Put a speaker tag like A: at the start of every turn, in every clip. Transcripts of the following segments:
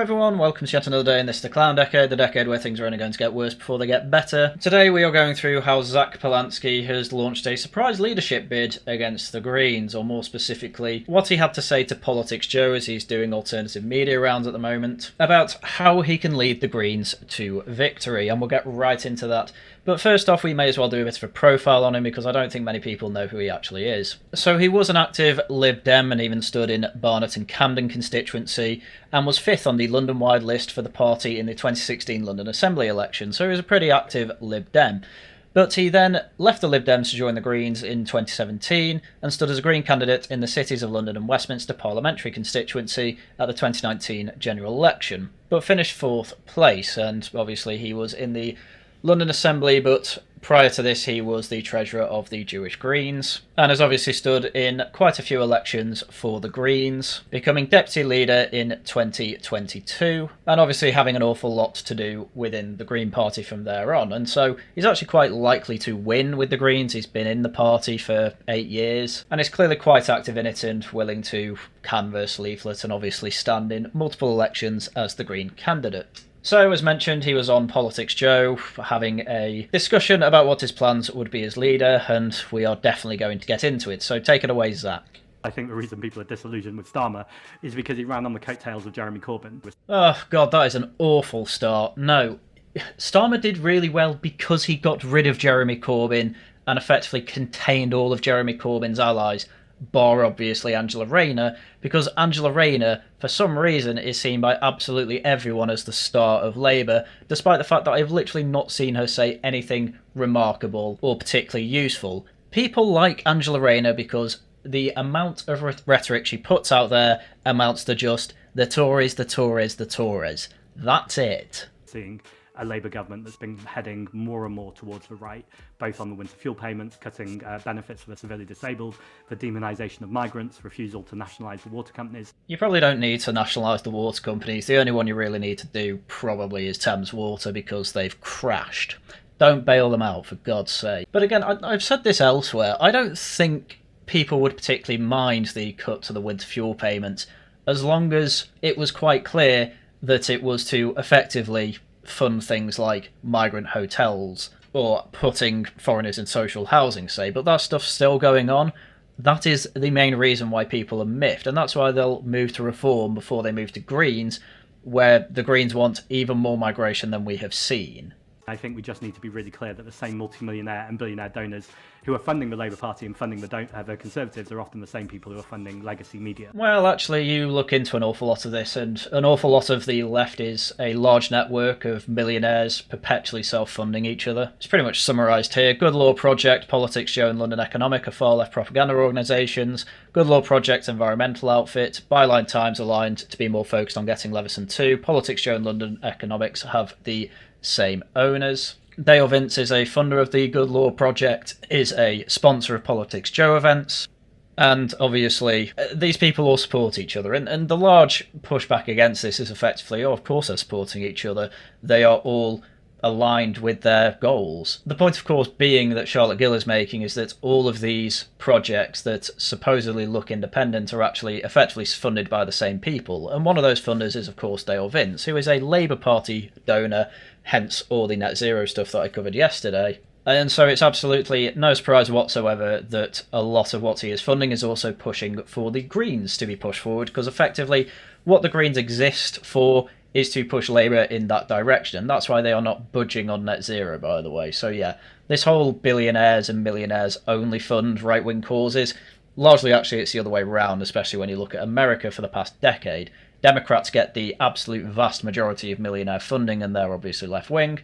A: everyone, welcome to yet another day in this the Clown Decade, the decade where things are only going to get worse before they get better. Today we are going through how Zack Polanski has launched a surprise leadership bid against the Greens, or more specifically, what he had to say to Politics Joe as he's doing alternative media rounds at the moment, about how he can lead the Greens to victory, and we'll get right into that. But first off, we may as well do a bit of a profile on him because I don't think many people know who he actually is. So he was an active Lib Dem and even stood in Barnet and Camden constituency, and was 5th on the London-wide list for the party in the 2016 London Assembly election, so he was a pretty active Lib Dem. But he then left the Lib Dems to join the Greens in 2017 and stood as a Green candidate in the cities of London and Westminster parliamentary constituency at the 2019 general election, but finished 4th place, and obviously he was in the London Assembly, but prior to this he was the treasurer of the Jewish Greens, and has obviously stood in quite a few elections for the Greens, becoming deputy leader in 2022, and obviously having an awful lot to do within the Green Party from there on, and so he's actually quite likely to win with the Greens. He's been in the party for 8 years, and is clearly quite active in it and willing to canvass, leaflet, and obviously stand in multiple elections as the Green candidate. So, as mentioned, he was on Politics Joe, having a discussion about what his plans would be as leader, and we are definitely going to get into it. So take it away, Zack.
B: I think the reason people are disillusioned with Starmer is because he ran on the coattails of Jeremy Corbyn.
A: Oh, God, that is an awful start. No, Starmer did really well because he got rid of Jeremy Corbyn and effectively contained all of Jeremy Corbyn's allies, bar obviously Angela Rayner, because Angela Rayner, for some reason, is seen by absolutely everyone as the star of Labour, despite the fact that I've literally not seen her say anything remarkable or particularly useful. People like Angela Rayner because the amount of rhetoric she puts out there amounts to just the Tories, the Tories, the Tories. That's it.
B: Seeing a Labour government that's been heading more and more towards the right, both on the winter fuel payments, cutting benefits for the severely disabled, the demonisation of migrants, refusal to nationalise the water companies.
A: You probably don't need to nationalise the water companies. The only one you really need to do probably is Thames Water because they've crashed. Don't bail them out, for God's sake. But again, I've said this elsewhere, I don't think people would particularly mind the cut to the winter fuel payments as long as it was quite clear that it was to effectively fund things like migrant hotels or putting foreigners in social housing, say, but that stuff's still going on. That is the main reason why people are miffed, and that's why they'll move to reform before they move to Greens, where the Greens want even more migration than we have seen.
B: I think we just need to be really clear that the same multimillionaire and billionaire donors who are funding the Labour Party and funding the Conservatives are often the same people who are funding legacy media.
A: Well, actually, you look into an awful lot of this, and an awful lot of the left is a large network of millionaires perpetually self-funding each other. It's pretty much summarised here. Good Law Project, Politics Joe and London Economic are far-left propaganda organisations. Good Law Project, environmental outfit. Byline Times aligned to be more focused on getting Leveson 2. Politics Joe and London Economics have the same owners. Dale Vince is a funder of the Good Law Project, is a sponsor of Politics Joe events, and obviously these people all support each other, and the large pushback against this is effectively, oh, of course they're supporting each other, they are all aligned with their goals. The point, of course, being that Charlotte Gill is making is that all of these projects that supposedly look independent are actually effectively funded by the same people, and one of those funders is, of course, Dale Vince, who is a Labour Party donor, hence all the net zero stuff that I covered yesterday. And so it's absolutely no surprise whatsoever that a lot of what he is funding is also pushing for the Greens to be pushed forward, because effectively what the Greens exist for is to push Labour in that direction, and that's why they are not budging on net zero, by the way. So yeah, this whole billionaires and millionaires only fund right-wing causes, largely actually it's the other way around, especially when you look at America for the past decade. Democrats get the absolute vast majority of millionaire funding, and they're obviously left-wing.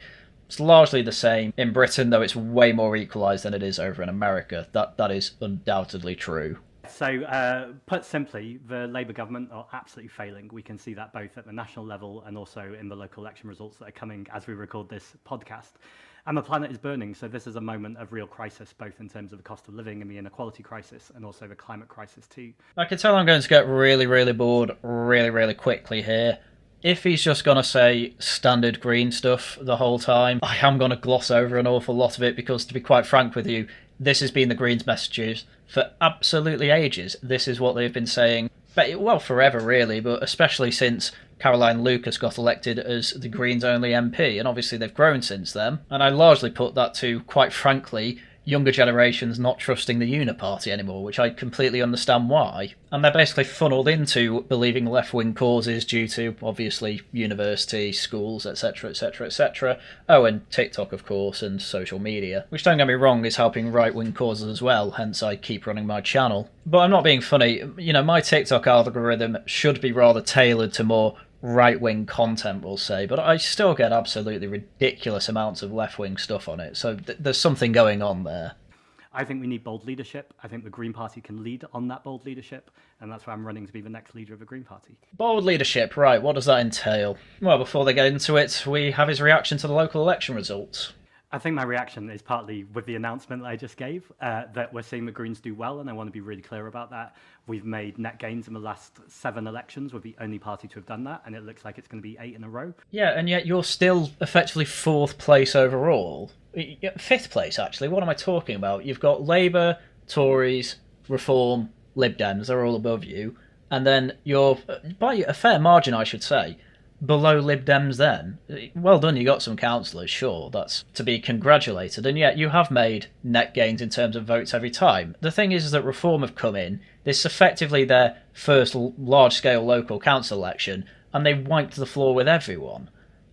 A: It's largely the same in Britain, though it's way more equalised than it is over in America. That is undoubtedly true.
B: So, put simply, the Labour government are absolutely failing. We can see that both at the national level and also in the local election results that are coming as we record this podcast. And the planet is burning, so this is a moment of real crisis, both in terms of the cost of living and the inequality crisis, and also the climate crisis too.
A: I can tell I'm going to get really, really bored really, really quickly here. If he's just going to say standard Green stuff the whole time, I am going to gloss over an awful lot of it because, to be quite frank with you, this has been the Greens' messages for absolutely ages. This is what they've been saying, well, forever really, but especially since Caroline Lucas got elected as the Greens' only MP, and obviously they've grown since then. And I largely put that to, quite frankly, younger generations not trusting the Uniparty anymore, which I completely understand why. And they're basically funneled into believing left-wing causes due to, obviously, university, schools, etc, etc, etc. Oh, and TikTok, of course, and social media. Which, don't get me wrong, is helping right-wing causes as well, hence I keep running my channel. But I'm not being funny. You know, my TikTok algorithm should be rather tailored to more right-wing content, we'll say, but I still get absolutely ridiculous amounts of left-wing stuff on it, so there's something going on there.
B: I think we need bold leadership. I think the Green Party can lead on that bold leadership, and that's why I'm running to be the next leader of the Green Party.
A: Bold leadership, right, what does that entail? Well, before they get into it, we have his reaction to the local election results.
B: I think my reaction is partly with the announcement that I just gave, that we're seeing the Greens do well, and I want to be really clear about that. We've made net gains in the last 7 elections. We're the only party to have done that, and it looks like it's going to be 8 in a row.
A: Yeah, and yet you're still effectively 4th place overall. 5th place, actually. What am I talking about? You've got Labour, Tories, Reform, Lib Dems. They're all above you. And then you're, by a fair margin, I should say, below Lib Dems then. Well done, you got some councillors, sure, that's to be congratulated, and yet you have made net gains in terms of votes every time. The thing is that Reform have come in, this is effectively their first large-scale local council election, and they wiped the floor with everyone.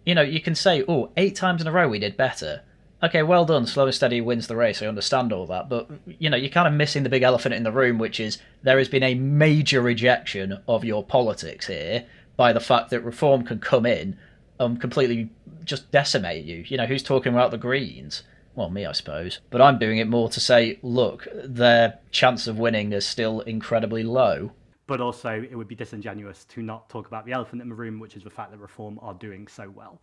A: You know, you can say, oh, 8 times in a row we did better. Okay, well done, slow and steady wins the race, I understand all that, but, you know, you're kind of missing the big elephant in the room, which is there has been a major rejection of your politics here, by the fact that Reform can come in and completely just decimate you. You know, who's talking about the Greens? Well, me, I suppose. But I'm doing it more to say, look, their chance of winning is still incredibly low.
B: But also, it would be disingenuous to not talk about the elephant in the room, which is the fact that Reform are doing so well.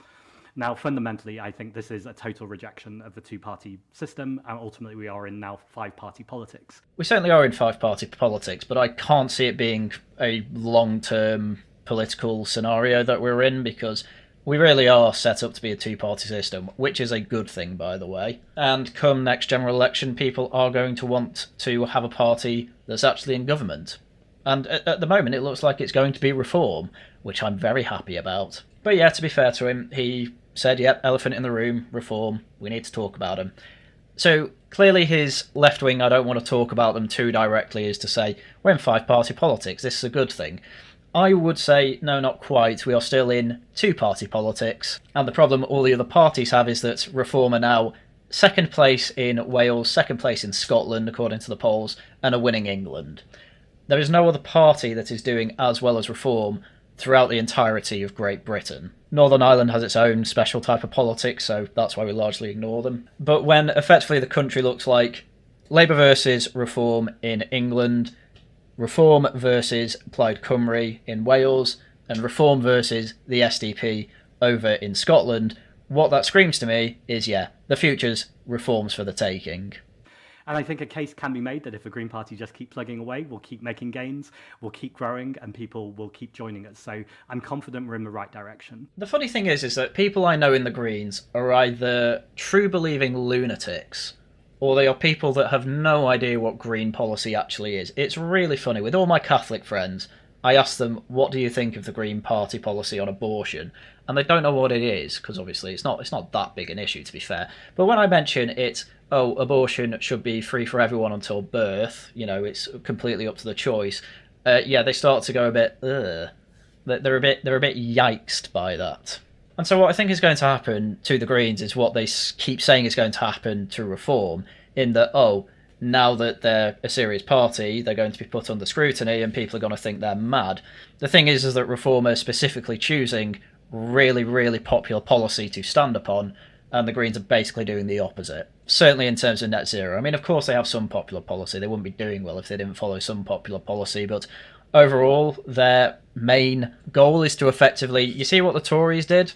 B: Now, fundamentally, I think this is a total rejection of the 2-party system, and ultimately we are in now 5-party politics.
A: We certainly are in 5-party politics, but I can't see it being a long-term political scenario that we're in, because we really are set up to be a 2-party system, which is a good thing, by the way. And come next general election, people are going to want to have a party that's actually in government. And at the moment, it looks like it's going to be Reform, which I'm very happy about. But yeah, to be fair to him, he said, yep, elephant in the room, Reform, we need to talk about him. So clearly his left wing, I don't want to talk about them too directly, is to say, we're in 5-party politics, this is a good thing. I would say, no, not quite. We are still in 2-party politics. And the problem all the other parties have is that Reform are now 2nd place in Wales, 2nd place in Scotland, according to the polls, and are winning England. There is no other party that is doing as well as Reform throughout the entirety of Great Britain. Northern Ireland has its own special type of politics, so that's why we largely ignore them. But when effectively the country looks like Labour versus Reform in England, Reform versus Plaid Cymru in Wales, and Reform versus the SDP over in Scotland, what that screams to me is, yeah, the future's Reform's for the taking.
B: And I think a case can be made that if the Green Party just keep plugging away, we'll keep making gains, we'll keep growing, and people will keep joining us. So I'm confident we're in the right direction.
A: The funny thing is that people I know in the Greens are either true believing lunatics, or they are people that have no idea what green policy actually is. It's really funny. With all my Catholic friends, I ask them, what do you think of the Green Party policy on abortion? And they don't know what it is, because obviously it's not that big an issue, to be fair. But when I mention it, oh, abortion should be free for everyone until birth, you know, it's completely up to the choice, yeah, they start to go a bit, ugh. They're a bit yikesed by that. And so what I think is going to happen to the Greens is what they keep saying is going to happen to Reform, in that, oh, now that they're a serious party, they're going to be put under scrutiny and people are going to think they're mad. The thing is that Reform are specifically choosing really, really popular policy to stand upon, and the Greens are basically doing the opposite. Certainly in terms of net zero. I mean, of course they have some popular policy. They wouldn't be doing well if they didn't follow some popular policy, but overall, their main goal is to effectively... You see what the Tories did?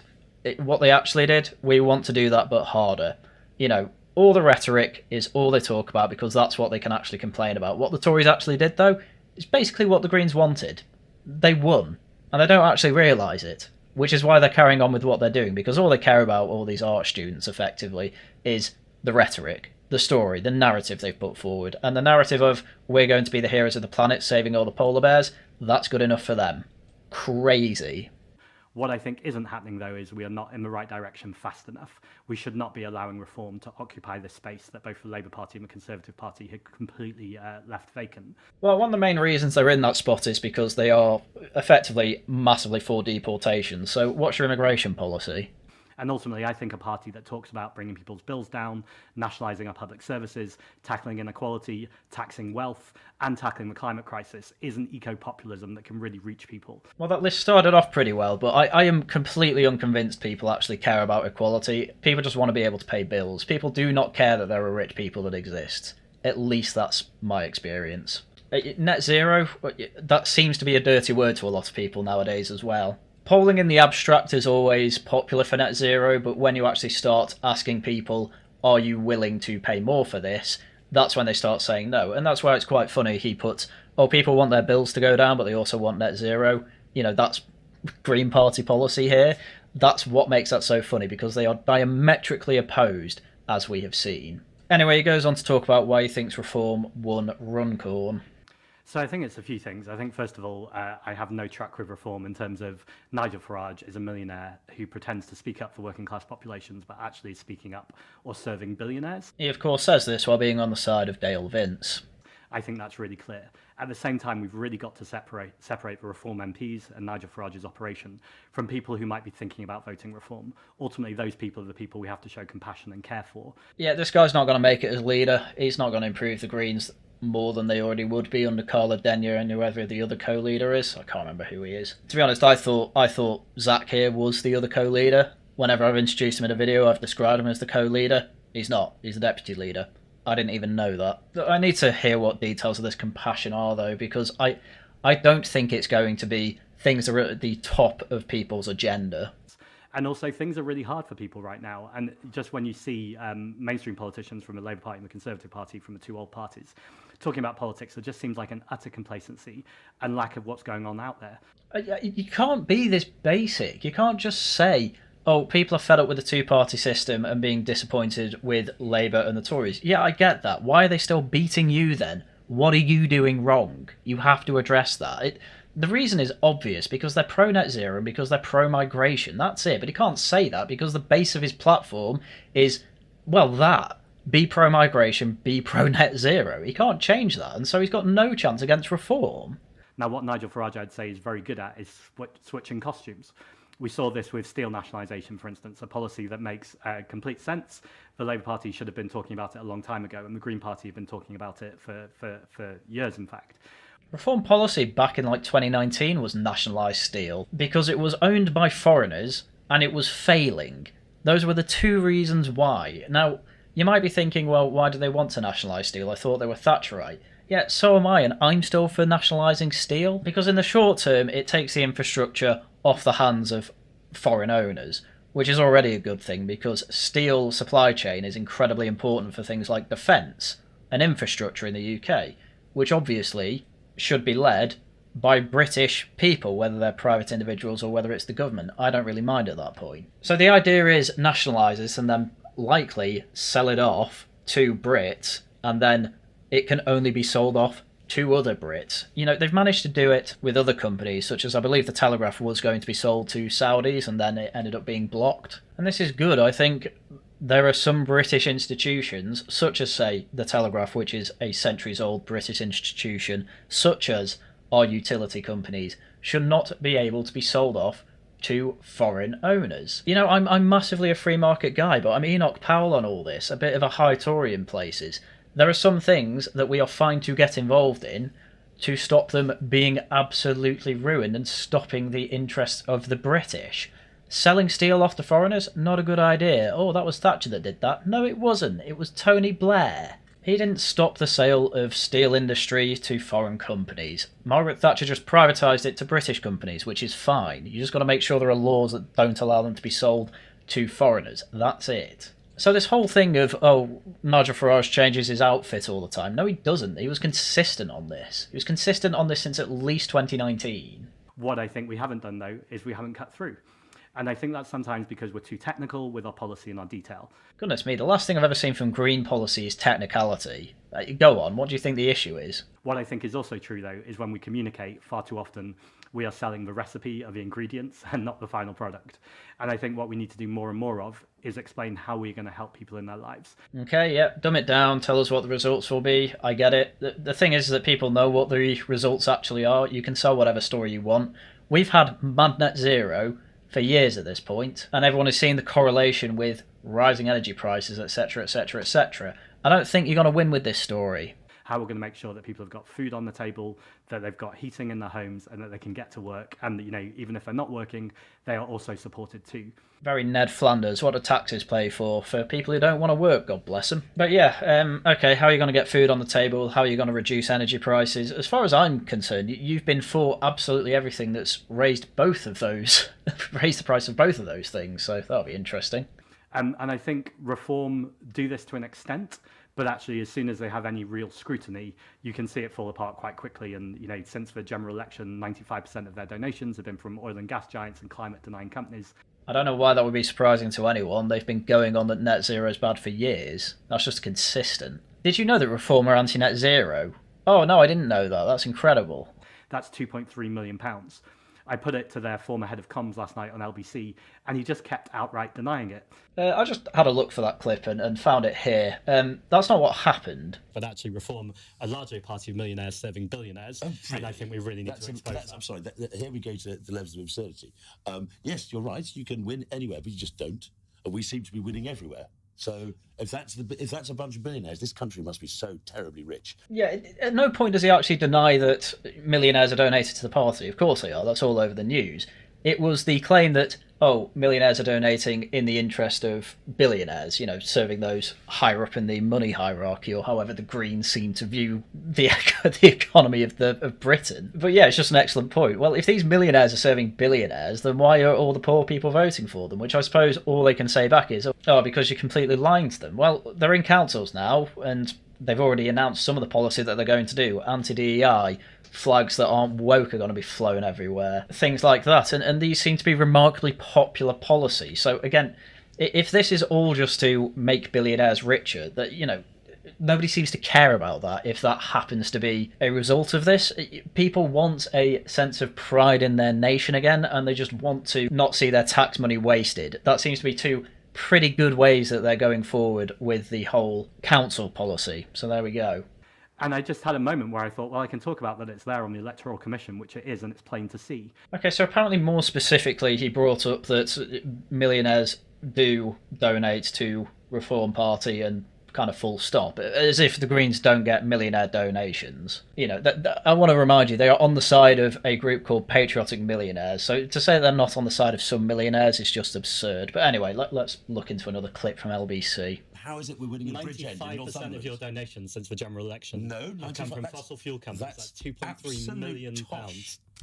A: What they actually did? We want to do that, but harder. You know, all the rhetoric is all they talk about because that's what they can actually complain about. What the Tories actually did, though, is basically what the Greens wanted. They won, and they don't actually realise it, which is why they're carrying on with what they're doing, because all they care about, all these art students, effectively, is the rhetoric, the story, the narrative they've put forward. And the narrative of, we're going to be the heroes of the planet, saving all the polar bears, that's good enough for them. Crazy.
B: What I think isn't happening, though, is we are not in the right direction fast enough. We should not be allowing reform to occupy this space that both the Labour Party and the Conservative Party had completely left vacant.
A: Well, one of the main reasons they're in that spot is because they are effectively massively for deportation. So what's your immigration policy?
B: And ultimately, I think a party that talks about bringing people's bills down, nationalising our public services, tackling inequality, taxing wealth, and tackling the climate crisis is an eco-populism that can really reach people.
A: Well, that list started off pretty well, but I am completely unconvinced people actually care about equality. People just want to be able to pay bills. People do not care that there are rich people that exist. At least that's my experience. Net zero, that seems to be a dirty word to a lot of people nowadays as well. Polling in the abstract is always popular for net zero, but when you actually start asking people, are you willing to pay more for this, that's when they start saying no. And that's why it's quite funny. He puts, oh, people want their bills to go down, but they also want net zero. You know, that's Green Party policy here. That's what makes that so funny, because they are diametrically opposed, as we have seen. Anyway, he goes on to talk about why he thinks reform won Runcorn.
B: So I think it's a few things. I think, first of all, I have no track with reform in terms of Nigel Farage is a millionaire who pretends to speak up for working class populations, but actually is speaking up or serving billionaires.
A: He, of course, says this while being on the side of Dale Vince.
B: I think that's really clear. At the same time, we've really got to separate the Reform MPs and Nigel Farage's operation from people who might be thinking about voting Reform. Ultimately, those people are the people we have to show compassion and care for.
A: Yeah, this guy's not going to make it as leader. He's not going to improve the Greens more than they already would be under Carla Denyer and whoever the other co-leader is. I can't remember who he is. To be honest, I thought Zack here was the other co-leader. Whenever I've introduced him in a video, I've described him as the co-leader. He's not. He's the deputy leader. I didn't even know that. I need to hear what details of this compassion are, though, because I don't think it's going to be things that are at the top of people's agenda.
B: And also, things are really hard for people right now. And just when you see mainstream politicians from the Labour Party and the Conservative Party, from the two old parties, talking about politics, it just seems like an utter complacency and lack of what's going on out there.
A: You can't be this basic. You can't just say, oh, people are fed up with the two-party system and being disappointed with Labour and the Tories. Yeah, I get that. Why are they still beating you then? What are you doing wrong? You have to address that. The reason is obvious, because they're pro-net zero and because they're pro-migration. That's it. But he can't say that because the base of his platform is, well, that. Be pro-migration, be pro-net zero. He can't change that, and so he's got no chance against reform.
B: Now, what Nigel Farage, I'd say, is very good at is switching costumes. We saw this with steel nationalisation, for instance, a policy that makes complete sense. The Labour Party should have been talking about it a long time ago, and the Green Party have been talking about it for years, in fact.
A: Reform policy back in 2019 was nationalise steel because it was owned by foreigners and it was failing. Those were the two reasons why. Now, you might be thinking, well, why do they want to nationalise steel? I thought they were Thatcherite. Yeah, so am I, and I'm still for nationalising steel because in the short term it takes the infrastructure off the hands of foreign owners, which is already a good thing because steel supply chain is incredibly important for things like defence and infrastructure in the UK, which obviously should be led by British people, whether they're private individuals or whether it's the government. I don't really mind at that point. So the idea is nationalise this and then likely sell it off to Brits, and then it can only be sold off to other Brits. You know, they've managed to do it with other companies, such as I believe the Telegraph was going to be sold to Saudis and then it ended up being blocked. And this is good. I think there are some British institutions, such as, say, the Telegraph, which is a centuries-old British institution, such as our utility companies, should not be able to be sold off to foreign owners. You know, I'm massively a free market guy, but I'm Enoch Powell on all this, a bit of a high Tory in places. There are some things that we are fine to get involved in to stop them being absolutely ruined and stopping the interests of the British. Selling steel off to foreigners, not a good idea. Oh, that was Thatcher that did that. No, it wasn't. It was Tony Blair. He didn't stop the sale of steel industry to foreign companies. Margaret Thatcher just privatised it to British companies, which is fine. You just got to make sure there are laws that don't allow them to be sold to foreigners. That's it. So this whole thing of, oh, Nigel Farage changes his outfit all the time. No, he doesn't. He was consistent on this. He was consistent on this since at least 2019.
B: What I think we haven't done, though, is we haven't cut through. And I think that's sometimes because we're too technical with our policy and our detail.
A: Goodness me, the last thing I've ever seen from Green policy is technicality. Go on, what do you think the issue is?
B: What I think is also true, though, is when we communicate, far too often we are selling the recipe of the ingredients and not the final product. And I think what we need to do more and more of is explain how we're going to help people in their lives.
A: Okay, yeah, dumb it down, tell us what the results will be. I get it. The thing is that people know what the results actually are. You can sell whatever story you want. We've had mad net zero for years at this point, and everyone is seeing the correlation with rising energy prices, etc., etc., etc. I don't think you're going to win with this story.
B: How we're going to make sure that people have got food on the table, that they've got heating in their homes, and that they can get to work, and that, you know, even if they're not working, they are also supported too.
A: Very Ned Flanders. What do taxes pay for people who don't want to work? God bless them. But yeah, okay. How are you going to get food on the table? How are you going to reduce energy prices? As far as I'm concerned, you've been for absolutely everything that's raised both of those, raised the price of both of those things. So that'll be interesting.
B: And I think Reform do this to an extent. But actually, as soon as they have any real scrutiny, you can see it fall apart quite quickly. And, you know, since the general election, 95% of their donations have been from oil and gas giants and climate-denying companies.
A: I don't know why that would be surprising to anyone. They've been going on that net zero is bad for years. That's just consistent. Did you know that Reform are anti-net zero? Oh, no, I didn't know that. That's incredible.
B: That's £2.3 million. I put it to their former head of comms last night on LBC, and he just kept outright denying it.
A: I just had a look for that clip and found it here. That's not what happened.
C: But actually, Reform are largely a party of millionaires serving billionaires, and I think we really need to expose that.
D: I'm sorry, here we go to the levels of absurdity. Yes, you're right, you can win anywhere, but you just don't. And we seem to be winning everywhere. So if that's a bunch of billionaires, this country must be so terribly rich.
A: Yeah, at no point does he actually deny that millionaires are donated to the party. Of course they are. That's all over the news. It was the claim that, oh, millionaires are donating in the interest of billionaires, you know, serving those higher up in the money hierarchy, or however the Greens seem to view the economy of Britain. But yeah, it's just an excellent point. Well, if these millionaires are serving billionaires, then why are all the poor people voting for them? Which I suppose all they can say back is, oh, because you're completely lying to them. Well, they're in councils now, and they've already announced some of the policy that they're going to do. Anti-DEI, flags that aren't woke are going to be flown everywhere, things like that. And these seem to be remarkably popular policy. So again, if this is all just to make billionaires richer, that, you know, nobody seems to care about that. If that happens to be a result of this, people want a sense of pride in their nation again, and they just want to not see their tax money wasted. That seems to be two pretty good ways that they're going forward with the whole council policy. So there we go.
B: And I just had a moment where I thought, well, I can talk about that it's there on the Electoral Commission, which it is, and it's plain to see.
A: Okay, so apparently more specifically, he brought up that millionaires do donate to Reform Party and kind of full stop, as if the Greens don't get millionaire donations. You know, I want to remind you, they are on the side of a group called Patriotic Millionaires, so to say they're not on the side of some millionaires is just absurd. But anyway, let's look into another clip from LBC.
D: How is it we're winning a bridge end in
C: 95% of your donations since the general election have come from fossil fuel companies. That's £2.3 million.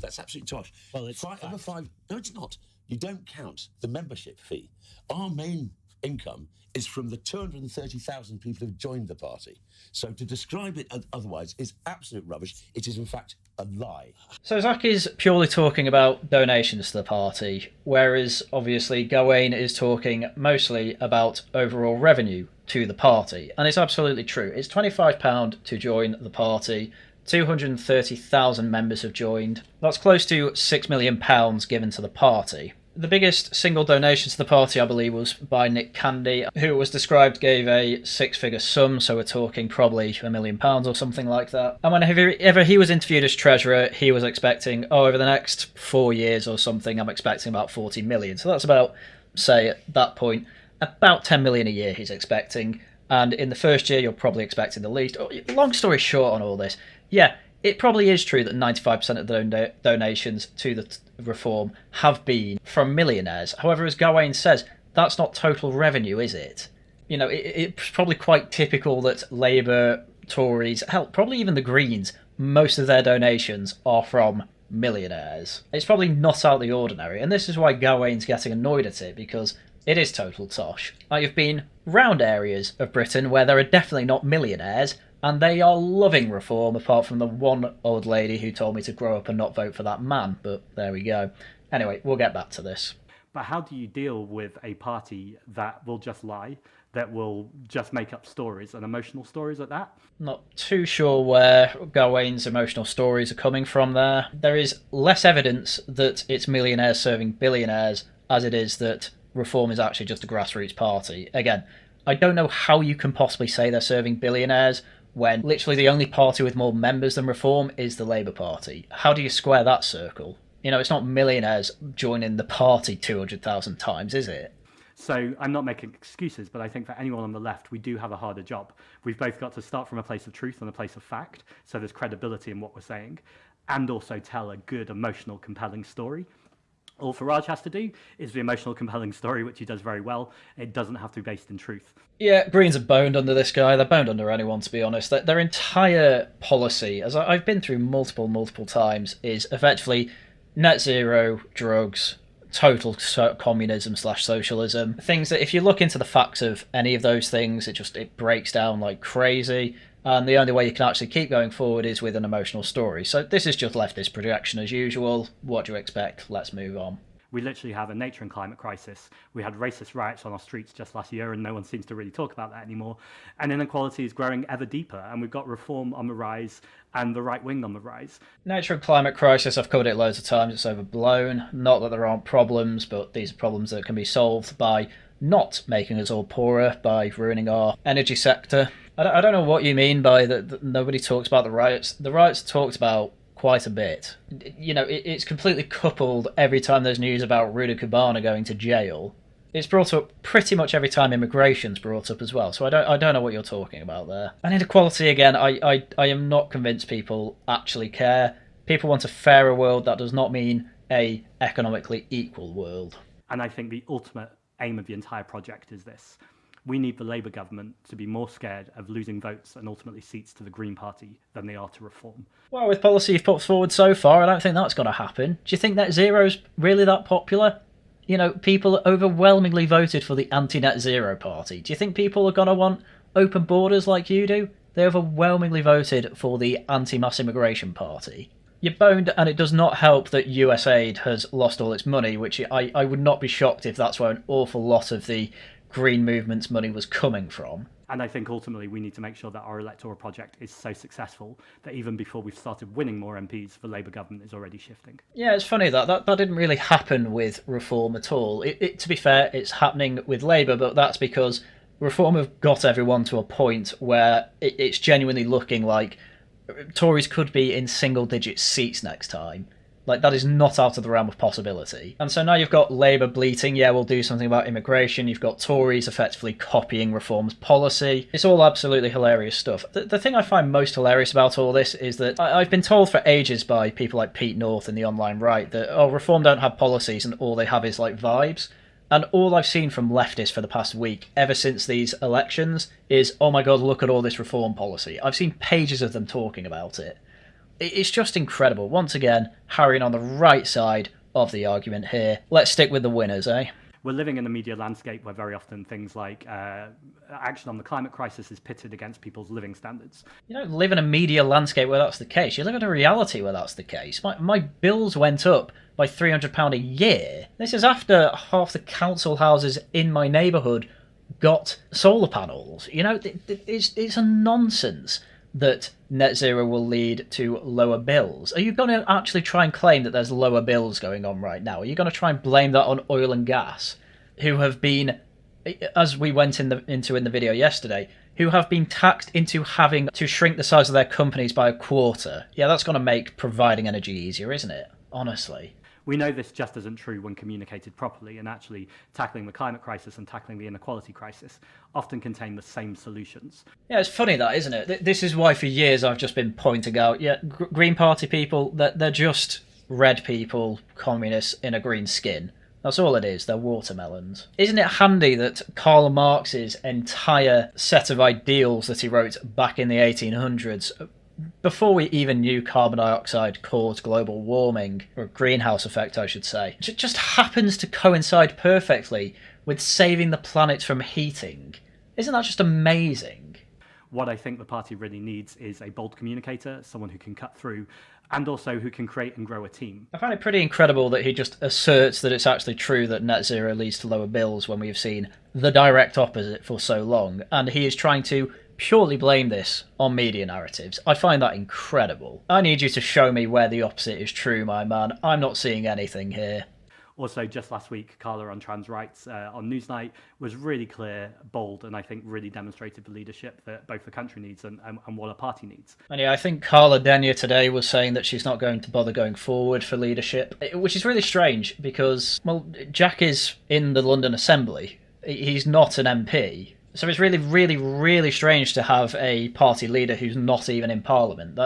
D: That's absolutely tosh.
C: Well, it's
D: over five. No, it's not. You don't count the membership fee. Our main income is from the 230,000 people who've joined the party. So to describe it otherwise is absolute rubbish. It is, in fact, a lie.
A: So Zack is purely talking about donations to the party, whereas obviously Gawain is talking mostly about overall revenue to the party. And it's absolutely true. It's £25 to join the party. 230,000 members have joined. That's close to £6 million given to the party. The biggest single donation to the party, I believe, was by Nick Candy, who it was described gave a six-figure sum, so we're talking probably £1 million or something like that. And whenever he was interviewed as treasurer, he was expecting, over the next 4 years or something, I'm expecting about 40 million. So that's about, say, at that point, about 10 million a year he's expecting. And in the first year, you're probably expecting the least. Long story short on all this, yeah, it probably is true that 95% of the donations to the Reform have been from millionaires. However, as Gawain says, that's not total revenue, is it? You know, it's probably quite typical that Labour, Tories, hell, probably even the Greens, most of their donations are from millionaires. It's probably not out of the ordinary, and this is why Gawain's getting annoyed at it, because it is total tosh. I've been round areas of Britain where there are definitely not millionaires, and they are loving Reform, apart from the one old lady who told me to grow up and not vote for that man. But there we go. Anyway, we'll get back to this.
B: But how do you deal with a party that will just lie, that will just make up stories, and emotional stories at that?
A: Not too sure where Gawain's emotional stories are coming from there. There is less evidence that it's millionaires serving billionaires as it is that Reform is actually just a grassroots party. Again, I don't know how you can possibly say they're serving billionaires when literally the only party with more members than Reform is the Labour Party. How do you square that circle? You know, it's not millionaires joining the party 200,000 times, is it?
B: So I'm not making excuses, but I think for anyone on the left, we do have a harder job. We've both got to start from a place of truth and a place of fact, so there's credibility in what we're saying, and also tell a good, emotional, compelling story. All Farage has to do is the emotional, compelling story, which he does very well. It doesn't have to be based in truth.
A: Yeah, Greens are boned under this guy. They're boned under anyone, to be honest. Their entire policy, as I've been through multiple times, is effectively net zero, drugs, total communism / socialism. Things that if you look into the facts of any of those things, it breaks down like crazy. And the only way you can actually keep going forward is with an emotional story. So this is just leftist projection as usual. What do you expect? Let's move on.
B: We literally have a nature and climate crisis. We had racist riots on our streets just last year, and no one seems to really talk about that anymore. And inequality is growing ever deeper, and we've got Reform on the rise and the right wing on the rise.
A: Nature and climate crisis, I've covered it loads of times. It's overblown. Not that there aren't problems, but these are problems that can be solved by not making us all poorer, by ruining our energy sector. I don't know what you mean by that nobody talks about the riots. The riots are talked about quite a bit. You know, it's completely coupled every time there's news about Rudy Cubana going to jail. It's brought up pretty much every time immigration's brought up as well, so I don't know what you're talking about there. And inequality, again, I am not convinced people actually care. People want a fairer world. That does not mean a economically equal world.
B: And I think the ultimate aim of the entire project is this. We need the Labour government to be more scared of losing votes and ultimately seats to the Green Party than they are to Reform.
A: Well, with policy you've put forward so far, I don't think that's going to happen. Do you think net zero's really that popular? You know, people overwhelmingly voted for the anti-net zero party. Do you think people are going to want open borders like you do? They overwhelmingly voted for the anti-mass immigration party. You're boned, and it does not help that USAID has lost all its money, which I would not be shocked if that's where an awful lot of the Green movement's money was coming from.
B: And I think ultimately we need to make sure that our electoral project is so successful that even before we've started winning more MPs, the Labour government is already shifting.
A: Yeah, it's funny that didn't really happen with Reform at all. To be fair, it's happening with Labour, but that's because Reform have got everyone to a point where it's genuinely looking like Tories could be in single-digit seats next time. Like, that is not out of the realm of possibility. And so now you've got Labour bleating, yeah, we'll do something about immigration. You've got Tories effectively copying Reform's policy. It's all absolutely hilarious stuff. The thing I find most hilarious about all this is that I've been told for ages by people like Pete North in the online right that, oh, Reform don't have policies and all they have is, like, vibes. And all I've seen from leftists for the past week, ever since these elections, is, oh my god, look at all this Reform policy. I've seen pages of them talking about it. It's just incredible. Once again, Haryan on the right side of the argument here. Let's stick with the winners, eh?
B: We're living in a media landscape where very often things like action on the climate crisis is pitted against people's living standards.
A: You don't live in a media landscape where that's the case. You live in a reality where that's the case. My bills went up by £300 a year. This is after half the council houses in my neighbourhood got solar panels. You know, it's a nonsense that net zero will lead to lower bills. Are you going to actually try and claim that there's lower bills going on right now? Are you going to try and blame that on oil and gas, who have been, as we went into in the video yesterday, who have been taxed into having to shrink the size of their companies by a quarter? Yeah, that's going to make providing energy easier, isn't it? Honestly.
B: We know this just isn't true when communicated properly, and actually tackling the climate crisis and tackling the inequality crisis often contain the same solutions.
A: Yeah, it's funny that, isn't it? This is why for years I've just been pointing out, yeah, Green Party people, they're just red people, communists in a green skin. That's all it is, they're watermelons. Isn't it handy that Karl Marx's entire set of ideals that he wrote back in the 1800s, before we even knew carbon dioxide caused global warming, or greenhouse effect I should say, it just happens to coincide perfectly with saving the planet from heating? Isn't that just amazing?
B: What I think the party really needs is a bold communicator, someone who can cut through and also who can create and grow a team.
A: I find it pretty incredible that he just asserts that it's actually true that net zero leads to lower bills when we've seen the direct opposite for so long, and he is trying to purely blame this on media narratives. I find that incredible. I need you to show me where the opposite is true, my man. I'm not seeing anything here.
B: Also, just last week, Carla on trans rights on Newsnight was really clear, bold, and I think really demonstrated the leadership that both the country needs and what a party needs.
A: And yeah, I think Carla Denyer today was saying that she's not going to bother going forward for leadership, which is really strange because, well, Jack is in the London Assembly. He's not an MP. So it's really, really, really strange to have a party leader who's not even in Parliament.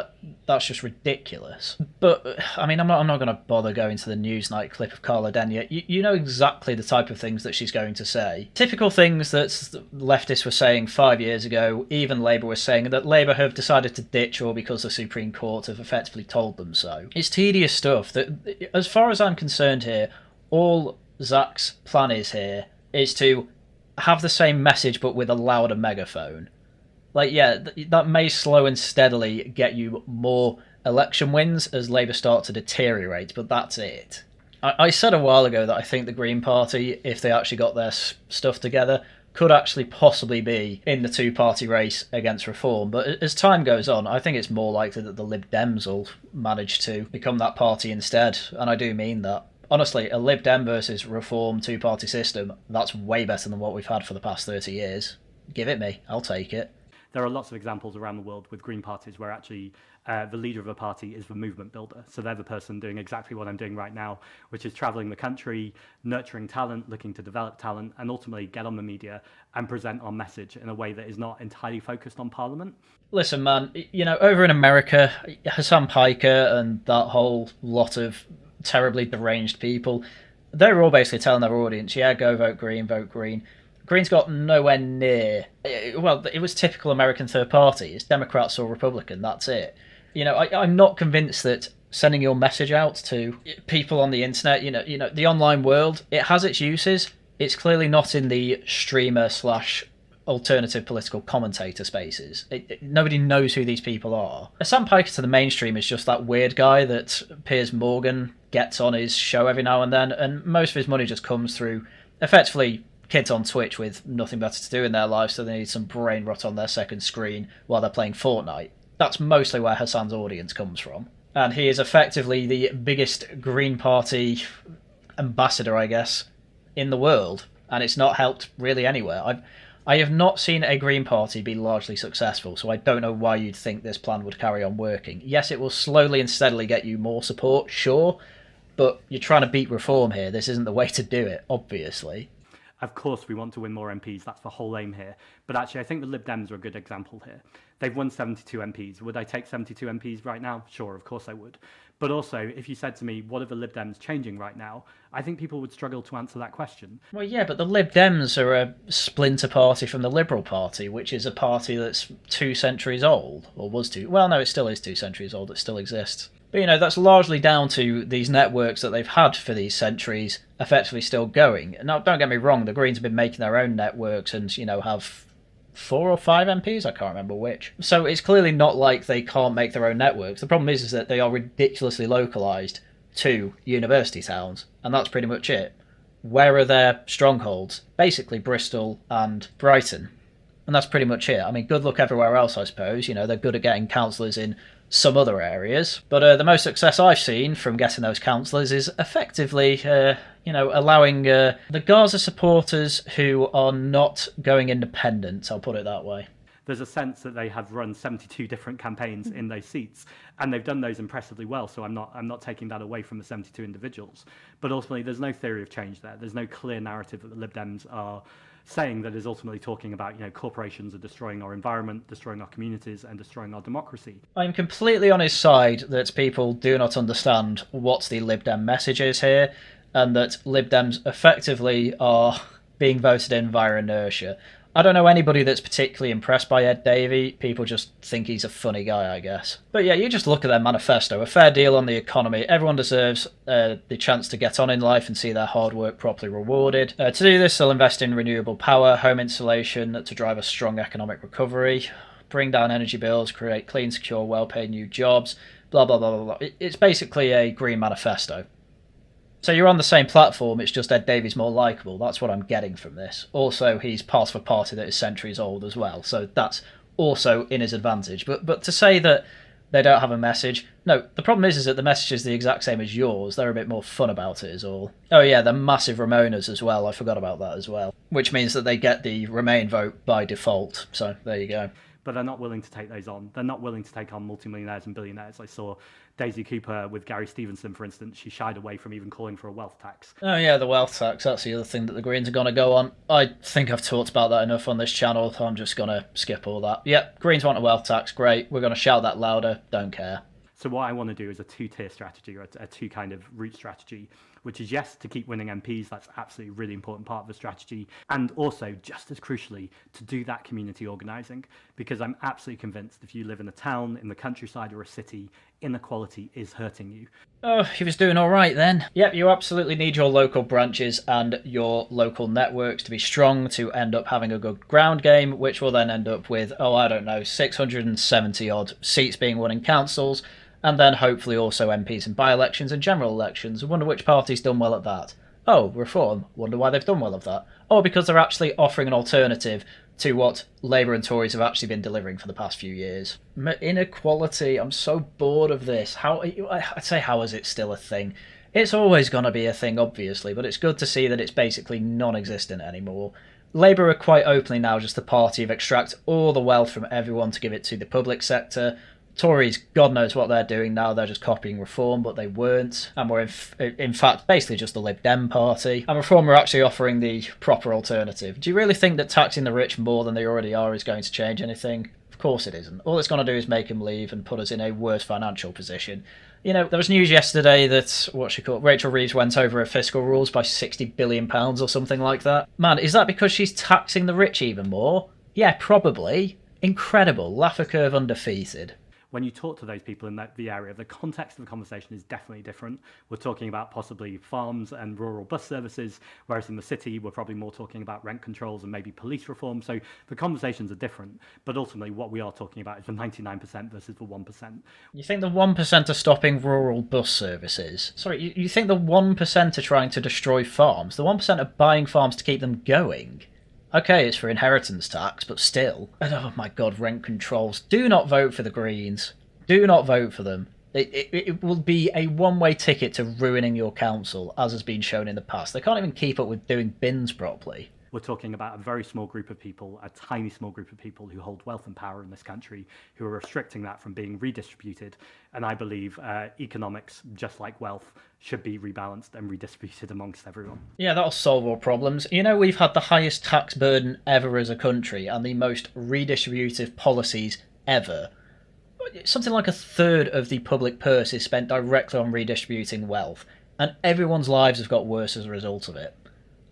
A: That's just ridiculous. But, I mean, I'm not going to bother going to the Newsnight clip of Carla Denyer. You know exactly the type of things that she's going to say. Typical things that leftists were saying 5 years ago, even Labour was saying, that Labour have decided to ditch or because the Supreme Court have effectively told them so. It's tedious stuff that, as far as I'm concerned here, all Zack's plan is here is to have the same message but with a louder megaphone. Like, yeah, that may slow and steadily get you more election wins as Labour start to deteriorate, but that's it. I said a while ago that I think the Green Party, if they actually got their stuff together, could actually possibly be in the two-party race against Reform. But as time goes on, I think it's more likely that the Lib Dems will manage to become that party instead, and I do mean that. Honestly, a Lib Dem versus Reform two-party system, that's way better than what we've had for the past 30 years. Give it me. I'll take it.
B: There are lots of examples around the world with green parties where actually the leader of a party is the movement builder. So they're the person doing exactly what I'm doing right now, which is traveling the country, nurturing talent, looking to develop talent, and ultimately get on the media and present our message in a way that is not entirely focused on Parliament.
A: Listen, man, you know, over in America, Hassan Piker and that whole lot of terribly deranged people, they were all basically telling their audience, yeah, go vote Green, vote Green. Green's got nowhere near, well, it was typical American third party. It's Democrats or Republican, that's it. You know, I'm not convinced that sending your message out to people on the internet, you know, the online world, it has its uses. It's clearly not in the streamer / alternative political commentator spaces. Nobody knows who these people are. Sam Piker to the mainstream is just that weird guy that Piers Morgan gets on his show every now and then, and most of his money just comes through effectively kids on Twitch with nothing better to do in their lives, so they need some brain rot on their second screen while they're playing Fortnite. That's mostly where Hassan's audience comes from. And he is effectively the biggest Green Party ambassador, I guess, in the world, and it's not helped really anywhere. I have not seen a Green Party be largely successful, so I don't know why you'd think this plan would carry on working. Yes, it will slowly and steadily get you more support, sure, but you're trying to beat Reform here. This isn't the way to do it, obviously.
B: Of course, we want to win more MPs. That's the whole aim here. But actually, I think the Lib Dems are a good example here. They've won 72 MPs. Would I take 72 MPs right now? Sure, of course I would. But also, if you said to me, what are the Lib Dems changing right now? I think people would struggle to answer that question.
A: Well, yeah, but the Lib Dems are a splinter party from the Liberal Party, which is a party that's 2 centuries old, or was 2. Well, no, it still is 2 centuries old. It still exists. But, you know, that's largely down to these networks that they've had for these centuries effectively still going. Now, don't get me wrong, the Greens have been making their own networks and, you know, have 4 or 5 MPs, I can't remember which. So it's clearly not like they can't make their own networks. The problem is that they are ridiculously localised to university towns, and that's pretty much it. Where are their strongholds? Basically Bristol and Brighton. And that's pretty much it. I mean, good luck everywhere else, I suppose. You know, they're good at getting councillors in some other areas. But the most success I've seen from getting those councillors is effectively, you know, allowing the Gaza supporters who are not going independent, I'll put it that way.
B: There's a sense that they have run 72 different campaigns in those seats, and they've done those impressively well, so I'm not taking that away from the 72 individuals. But ultimately, there's no theory of change there. There's no clear narrative that the Lib Dems are saying that is ultimately talking about, you know, corporations are destroying our environment, destroying our communities, and destroying our democracy.
A: I'm completely on his side that people do not understand what the Lib Dem message is here, and that Lib Dems effectively are being voted in via inertia. I don't know anybody that's particularly impressed by Ed Davey. People just think he's a funny guy, I guess. But yeah, you just look at their manifesto. A fair deal on the economy. Everyone deserves the chance to get on in life and see their hard work properly rewarded. To do this, they'll invest in renewable power, home insulation to drive a strong economic recovery, bring down energy bills, create clean, secure, well-paid new jobs, blah, blah, blah, blah, blah. It's basically a Green manifesto. So you're on the same platform, it's just Ed Davey's more likeable. That's what I'm getting from this. Also, he's part of a party that is centuries old as well, so that's also in his advantage. But to say that they don't have a message, no, the problem is that the message is the exact same as yours. They're a bit more fun about it is all. Oh yeah, they're massive Ramonas as well. I forgot about that as well. Which means that they get the Remain vote by default. So there you go.
B: But they're not willing to take those on. They're not willing to take on multimillionaires and billionaires. I saw Daisy Cooper with Gary Stevenson, for instance. She shied away from even calling for a wealth tax.
A: Oh yeah, the wealth tax. That's the other thing that the Greens are going to go on. I think I've talked about that enough on this channel. I'm just going to skip all that. Yep, Greens want a wealth tax. Great. We're going to shout that louder. Don't care.
B: So what I want to do is a two-tier strategy, or a two kind of route strategy, which is, yes, to keep winning MPs. That's absolutely a really important part of the strategy. And also, just as crucially, to do that community organising, because I'm absolutely convinced if you live in a town, in the countryside or a city, inequality is hurting you.
A: Oh, he was doing all right then. Yep, you absolutely need your local branches and your local networks to be strong to end up having a good ground game, which will then end up with, 670 odd seats being won in councils, and then hopefully also MPs in by-elections and general elections. I wonder which party's done well at that. Oh, Reform. Wonder why they've done well of that. Oh, because they're actually offering an alternative to what Labour and Tories have actually been delivering for the past few years. Inequality. I'm so bored of this. I'd say, how is it still a thing? It's always going to be a thing, obviously, but it's good to see that it's basically non-existent anymore. Labour are quite openly now just the party of extract all the wealth from everyone to give it to the public sector. Tories, God knows what they're doing now. They're just copying Reform, but they weren't. And were in fact basically just the Lib Dem party. And Reform are actually offering the proper alternative. Do you really think that taxing the rich more than they already are is going to change anything? Of course it isn't. All it's going to do is make them leave and put us in a worse financial position. You know, there was news yesterday that, Rachel Reeves went over her fiscal rules by £60 billion or something like that. Man, is that because she's taxing the rich even more? Yeah, probably. Incredible. Laffer curve undefeated.
B: When you talk to those people in the area, the context of the conversation is definitely different. We're talking about possibly farms and rural bus services, whereas in the city, we're probably more talking about rent controls and maybe police reform. So the conversations are different. But ultimately, what we are talking about is the 99% versus the 1%.
A: You think the 1% are stopping rural bus services? Sorry, you think the 1% are trying to destroy farms? The 1% are buying farms to keep them going? Okay, it's for inheritance tax, but still. And oh my god, rent controls. Do not vote for the Greens. Do not vote for them. It will be a one-way ticket to ruining your council, as has been shown in the past. They can't even keep up with doing bins properly.
B: We're talking about a very small group of people, a tiny small group of people who hold wealth and power in this country, who are restricting that from being redistributed. And I believe economics, just like wealth, should be rebalanced and redistributed amongst everyone.
A: Yeah, that'll solve all problems. You know, we've had the highest tax burden ever as a country and the most redistributive policies ever. Something like a third of the public purse is spent directly on redistributing wealth, and everyone's lives have got worse as a result of it.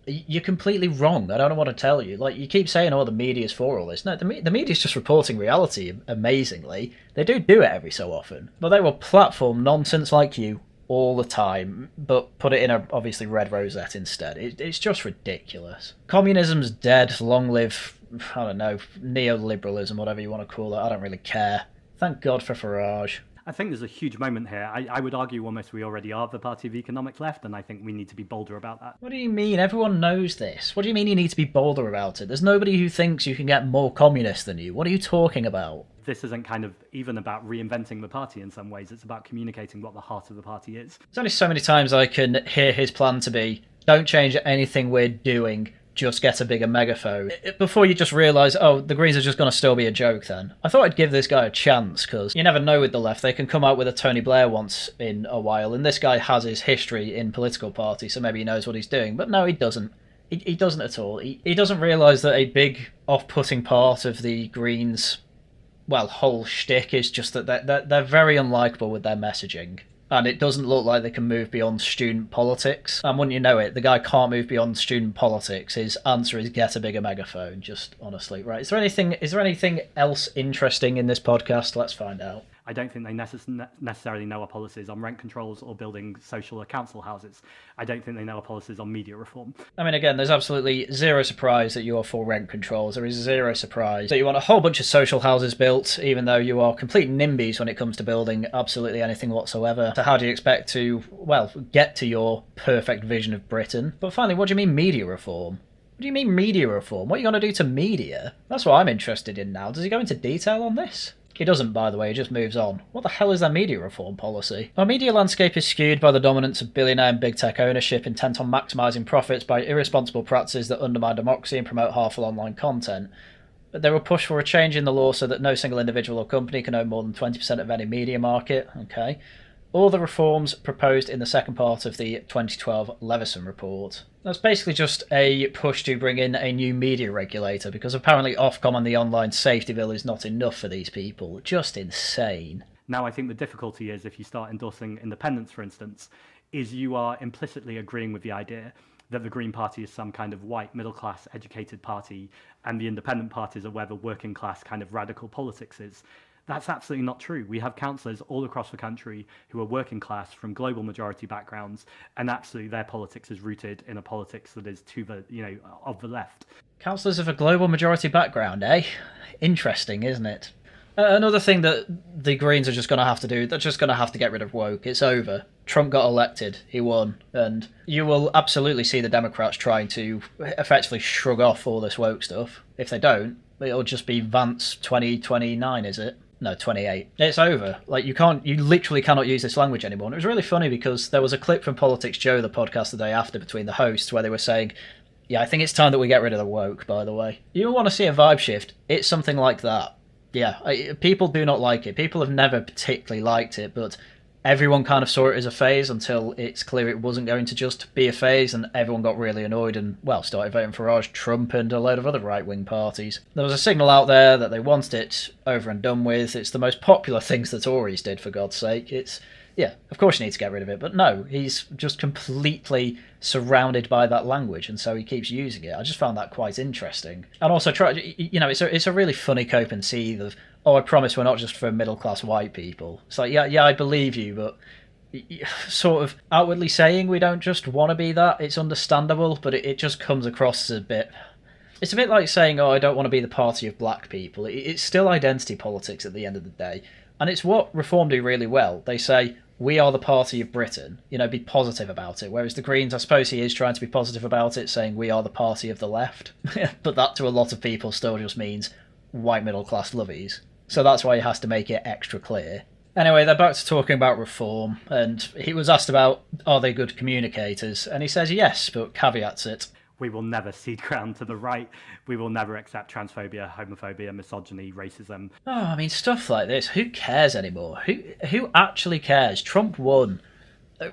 A: You're completely wrong. I don't know what to tell you. Like, you keep saying, the media's for all this. No, the media's just reporting reality, amazingly. They do it every so often. But they will platform nonsense like you all the time, but put it in a, obviously, red rosette instead. It's just ridiculous. Communism's dead. Long live, neoliberalism, whatever you want to call it. I don't really care. Thank God for Farage.
B: I think there's a huge moment here. I would argue almost we already are the party of economic left, and I think we need to be bolder about that.
A: What do you mean? Everyone knows this. What do you mean you need to be bolder about it? There's nobody who thinks you can get more communist than you. What are you talking about?
B: This isn't kind of even about reinventing the party in some ways. It's about communicating what the heart of the party is.
A: There's only so many times I can hear his plan to be, don't change anything we're doing, just get a bigger megaphone. Before you just realise, the Greens are just going to still be a joke then. I thought I'd give this guy a chance, because you never know with the left. They can come out with a Tony Blair once in a while, and this guy has his history in political parties, so maybe he knows what he's doing. But no, he doesn't. He doesn't at all. He doesn't realise that a big off-putting part of the Greens, whole shtick is just that they're very unlikable with their messaging. And it doesn't look like they can move beyond student politics. And wouldn't you know it, the guy can't move beyond student politics. His answer is get a bigger megaphone, just honestly. Right, is there anything else interesting in this podcast? Let's find out.
B: I don't think they necessarily know our policies on rent controls or building social or council houses. I don't think they know our policies on media reform.
A: I mean, again, there's absolutely zero surprise that you are for rent controls. There is zero surprise that you want a whole bunch of social houses built, even though you are complete NIMBYs when it comes to building absolutely anything whatsoever. So how do you expect to, well, get to your perfect vision of Britain? But finally, what do you mean media reform? What do you mean media reform? What are you going to do to media? That's what I'm interested in now. Does he go into detail on this? He doesn't, by the way, he just moves on. What the hell is their media reform policy? Our media landscape is skewed by the dominance of billionaire and big tech ownership intent on maximising profits by irresponsible practices that undermine democracy and promote harmful online content. But they will push for a change in the law so that no single individual or company can own more than 20% of any media market. Okay. All the reforms proposed in the second part of the 2012 Leveson report. That's basically just a push to bring in a new media regulator, because apparently Ofcom and the online safety bill is not enough for these people. Just insane.
B: Now, I think the difficulty is, if you start endorsing independence, for instance, is you are implicitly agreeing with the idea that the Green Party is some kind of white, middle-class, educated party, and the independent parties are where the working-class kind of radical politics is. That's absolutely not true. We have councillors all across the country who are working class from global majority backgrounds, and absolutely their politics is rooted in a politics that is to the, of the left.
A: Councillors of a global majority background, eh? Interesting, isn't it? Another thing that the Greens are just going to have to do, they're just going to have to get rid of woke. It's over. Trump got elected. He won. And you will absolutely see the Democrats trying to effectively shrug off all this woke stuff. If they don't, it'll just be Vance 2029, is it? No, 28. It's over. Like, you literally cannot use this language anymore. And it was really funny because there was a clip from Politics Joe, the podcast the day after, between the hosts, where they were saying, yeah, I think it's time that we get rid of the woke, by the way. You want to see a vibe shift, it's something like that. Yeah, people do not like it. People have never particularly liked it, but everyone kind of saw it as a phase until it's clear it wasn't going to just be a phase, and everyone got really annoyed and, well, started voting for Farage, Trump, and a load of other right-wing parties. There was a signal out there that they wanted it over and done with. It's the most popular things the Tories did, for God's sake. Yeah, of course you need to get rid of it, but no, he's just completely surrounded by that language, and so he keeps using it. I just found that quite interesting. And also, it's a really funny cope and seethe of, oh, I promise we're not just for middle-class white people. It's like, yeah, I believe you, but sort of outwardly saying we don't just want to be that, it's understandable, but it just comes across as a bit... It's a bit like saying, oh, I don't want to be the party of black people. It's still identity politics at the end of the day. And it's what Reform do really well. They say, we are the party of Britain, be positive about it. Whereas the Greens, I suppose he is trying to be positive about it, saying we are the party of the left. But that to a lot of people still just means white middle class lovies. So that's why he has to make it extra clear. Anyway, they're back to talking about reform, and he was asked about, are they good communicators? And he says yes, but caveats it.
B: We will never cede ground to the right. We will never accept transphobia, homophobia, misogyny, racism.
A: Oh, I mean, stuff like this. Who cares anymore? Who actually cares? Trump won.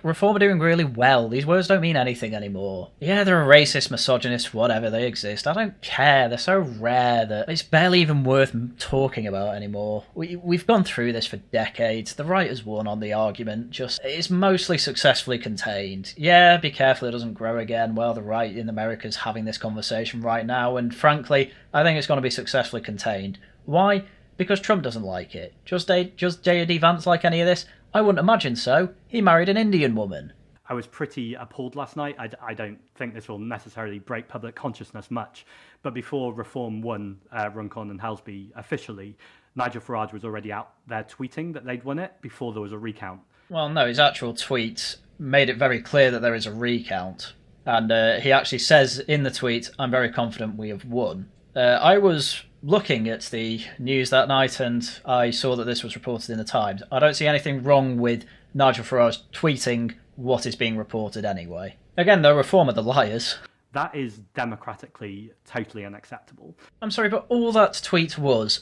A: Reform are doing really well. These words don't mean anything anymore. Yeah, they're a racist, misogynist, whatever, they exist. I don't care. They're so rare that it's barely even worth talking about anymore. We've gone through this for decades. The right has won on the argument. It's mostly successfully contained. Yeah, be careful it doesn't grow again. Well, the right in America is having this conversation right now, and frankly, I think it's going to be successfully contained. Why? Because Trump doesn't like it. Does J.D. Vance like any of this? I wouldn't imagine so. He married an Indian woman.
B: I was pretty appalled last night. I don't think this will necessarily break public consciousness much, but before Reform won Runcorn and Helsby officially, Nigel Farage was already out there tweeting that they'd won it before there was a recount.
A: Well, no, his actual tweet made it very clear that there is a recount. And he actually says in the tweet, I'm very confident we have won. I was looking at the news that night and I saw that this was reported in the Times. I don't see anything wrong with Nigel Farage tweeting what is being reported anyway. Again, though, Reform are the liars.
B: That is democratically totally unacceptable.
A: I'm sorry, but all that tweet was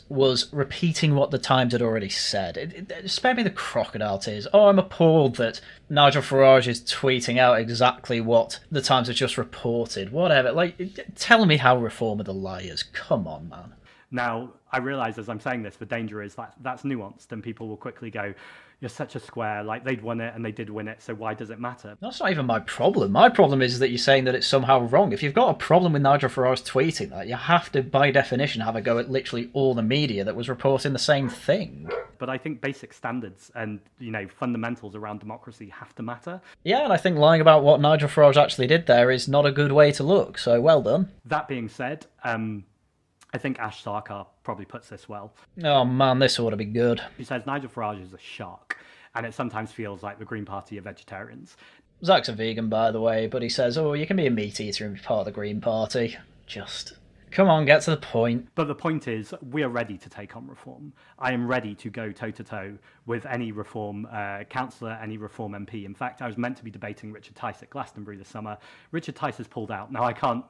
A: repeating what the Times had already said. Spare me the crocodile tears. Oh, I'm appalled that Nigel Farage is tweeting out exactly what the Times have just reported. Whatever. Tell me how Reform are the liars. Come on, man.
B: Now, I realise as I'm saying this, the danger is that that's nuanced and people will quickly go, you're such a square, they'd won it and they did win it, so why does it matter?
A: That's not even my problem. My problem is that you're saying that it's somehow wrong. If you've got a problem with Nigel Farage tweeting that, you have to, by definition, have a go at literally all the media that was reporting the same thing.
B: but I think basic standards and, fundamentals around democracy have to matter.
A: Yeah, and I think lying about what Nigel Farage actually did there is not a good way to look, so well done.
B: That being said, I think Ash Sarkar probably puts this well.
A: Oh man, this ought to be good.
B: He says Nigel Farage is a shark, and it sometimes feels like the Green Party of vegetarians.
A: Zach's a vegan, by the way, but he says, oh, you can be a meat eater and be part of the Green Party. Just... come on, get to the point.
B: But the point is, we are ready to take on reform. I am ready to go toe-to-toe with any reform councillor, any reform MP. In fact, I was meant to be debating Richard Tice at Glastonbury this summer. Richard Tice has pulled out. Now, I can't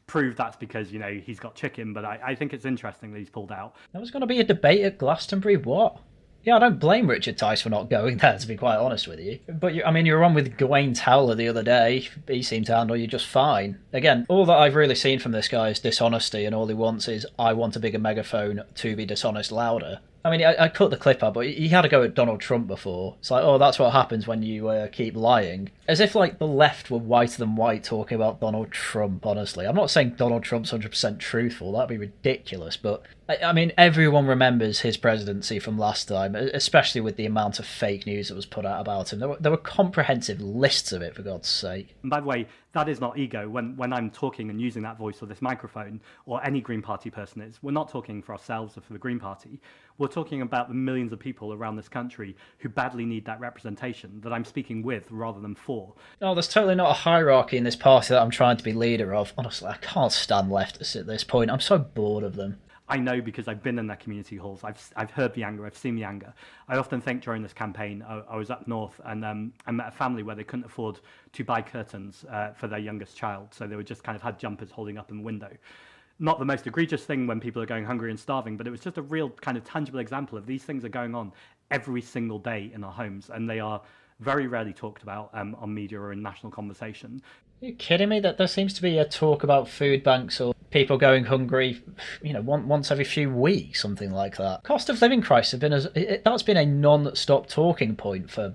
B: prove that's because, he's got chicken, but I think it's interesting that he's pulled out.
A: There was going to be a debate at Glastonbury? What? Yeah, I don't blame Richard Tice for not going there, to be quite honest with you. But, you were on with Gawain Towler the other day. He seemed to handle you just fine. Again, all that I've really seen from this guy is dishonesty, and all he wants is, I want a bigger megaphone to be dishonest louder. I cut the clip out, but he had a go at Donald Trump before. It's like, oh, that's what happens when you keep lying. As if, the left were whiter than white talking about Donald Trump, honestly. I'm not saying Donald Trump's 100% truthful. That'd be ridiculous, but... everyone remembers his presidency from last time, especially with the amount of fake news that was put out about him. There were comprehensive lists of it, for God's sake.
B: And by the way, that is not ego. When I'm talking and using that voice or this microphone, or any Green Party person is, we're not talking for ourselves or for the Green Party. We're talking about the millions of people around this country who badly need that representation that I'm speaking with rather than for.
A: Oh, there's totally not a hierarchy in this party that I'm trying to be leader of. Honestly, I can't stand leftists at this point. I'm so bored of them.
B: I know because I've been in their community halls. I've heard the anger. I've seen the anger. I often think during this campaign, I was up north and I met a family where they couldn't afford to buy curtains for their youngest child. So they were just kind of had jumpers holding up in the window. Not the most egregious thing when people are going hungry and starving, but it was just a real kind of tangible example of these things are going on every single day in our homes. And they are very rarely talked about on media or in national conversation.
A: Are you kidding me? That there seems to be a talk about food banks or people going hungry, once every few weeks, something like that. Cost of living crisis that's been a non-stop talking point for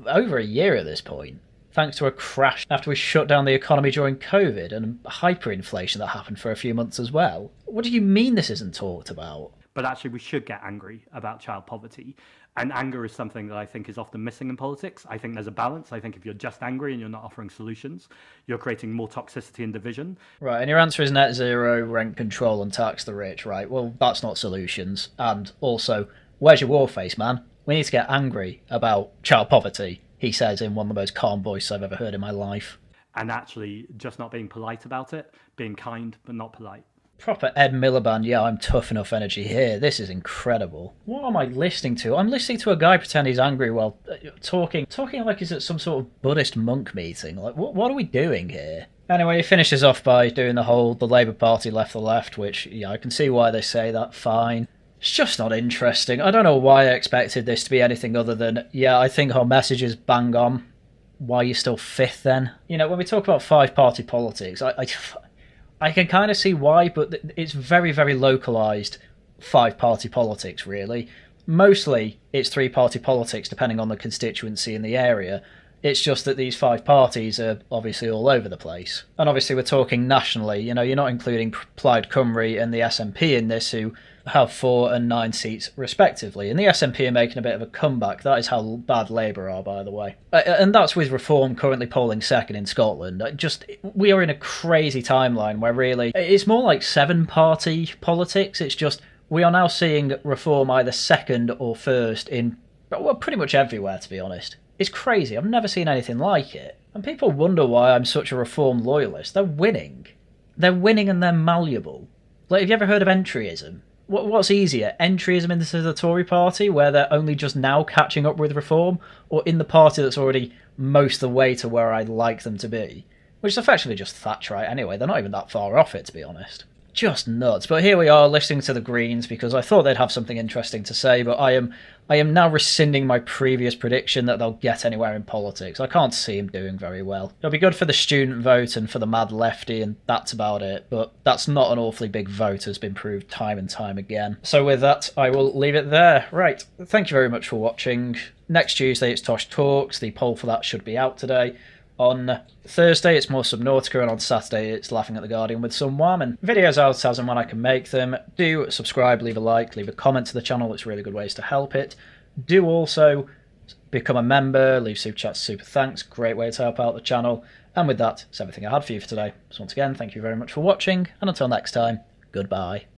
A: over a year at this point. Thanks to a crash after we shut down the economy during COVID and hyperinflation that happened for a few months as well. What do you mean this isn't talked about?
B: But actually, we should get angry about child poverty. And anger is something that I think is often missing in politics. I think there's a balance. I think if you're just angry and you're not offering solutions, you're creating more toxicity and division.
A: Right, and your answer is net zero, rent control and tax the rich, right? Well, that's not solutions. And also, where's your war face, man? We need to get angry about child poverty, he says in one of the most calm voices I've ever heard in my life.
B: And actually just not being polite about it, being kind but not polite.
A: Proper Ed Miliband, yeah, I'm tough enough energy here. This is incredible. What am I listening to? I'm listening to a guy pretend he's angry while talking like he's at some sort of Buddhist monk meeting. Like, what are we doing here? Anyway, he finishes off by doing the Labour Party left the left, which, yeah, I can see why they say that, fine. It's just not interesting. I don't know why I expected this to be anything other than, yeah, I think our message is bang on. Why are you still fifth then? When we talk about five-party politics, I can kind of see why, but it's very, very localised five-party politics, really. Mostly, it's three-party politics, depending on the constituency in the area. It's just that these five parties are obviously all over the place. And obviously, we're talking nationally. You're not including Plaid Cymru and the SNP in this, who have 4 and 9 seats respectively. And the SNP are making a bit of a comeback. That is how bad Labour are, by the way. And that's with Reform currently polling second in Scotland. We are in a crazy timeline where really it's more like 7-party politics. It's just we are now seeing Reform either second or first in pretty much everywhere, to be honest. It's crazy. I've never seen anything like it. And people wonder why I'm such a Reform loyalist. They're winning. They're winning and they're malleable. Have you ever heard of entryism? What's easier, entryism into the Tory party, where they're only just now catching up with Reform, or in the party that's already most of the way to where I'd like them to be? Which is effectively just Thatcherite anyway. They're not even that far off it, to be honest. Just nuts. But here we are listening to the Greens because I thought they'd have something interesting to say, but I am now rescinding my previous prediction that they'll get anywhere in politics. I can't see them doing very well. It'll be good for the student vote and for the mad lefty, and that's about it, but that's not an awfully big vote, has been proved time and time again. So with that, I will leave it there. Right, thank you very much for watching. Next Tuesday it's Tosh Talks. The poll for that should be out today. On Thursday it's more Subnautica, and on Saturday it's Laughing at the Guardian with some whamming. Videos out as and when I can make them. Do subscribe, leave a like, leave a comment to the channel. It's really good ways to help it. Do also become a member, leave super chats, super thanks. Great way to help out the channel. And with that, that's everything I had for you for today. So once again, thank you very much for watching, and until next time, goodbye.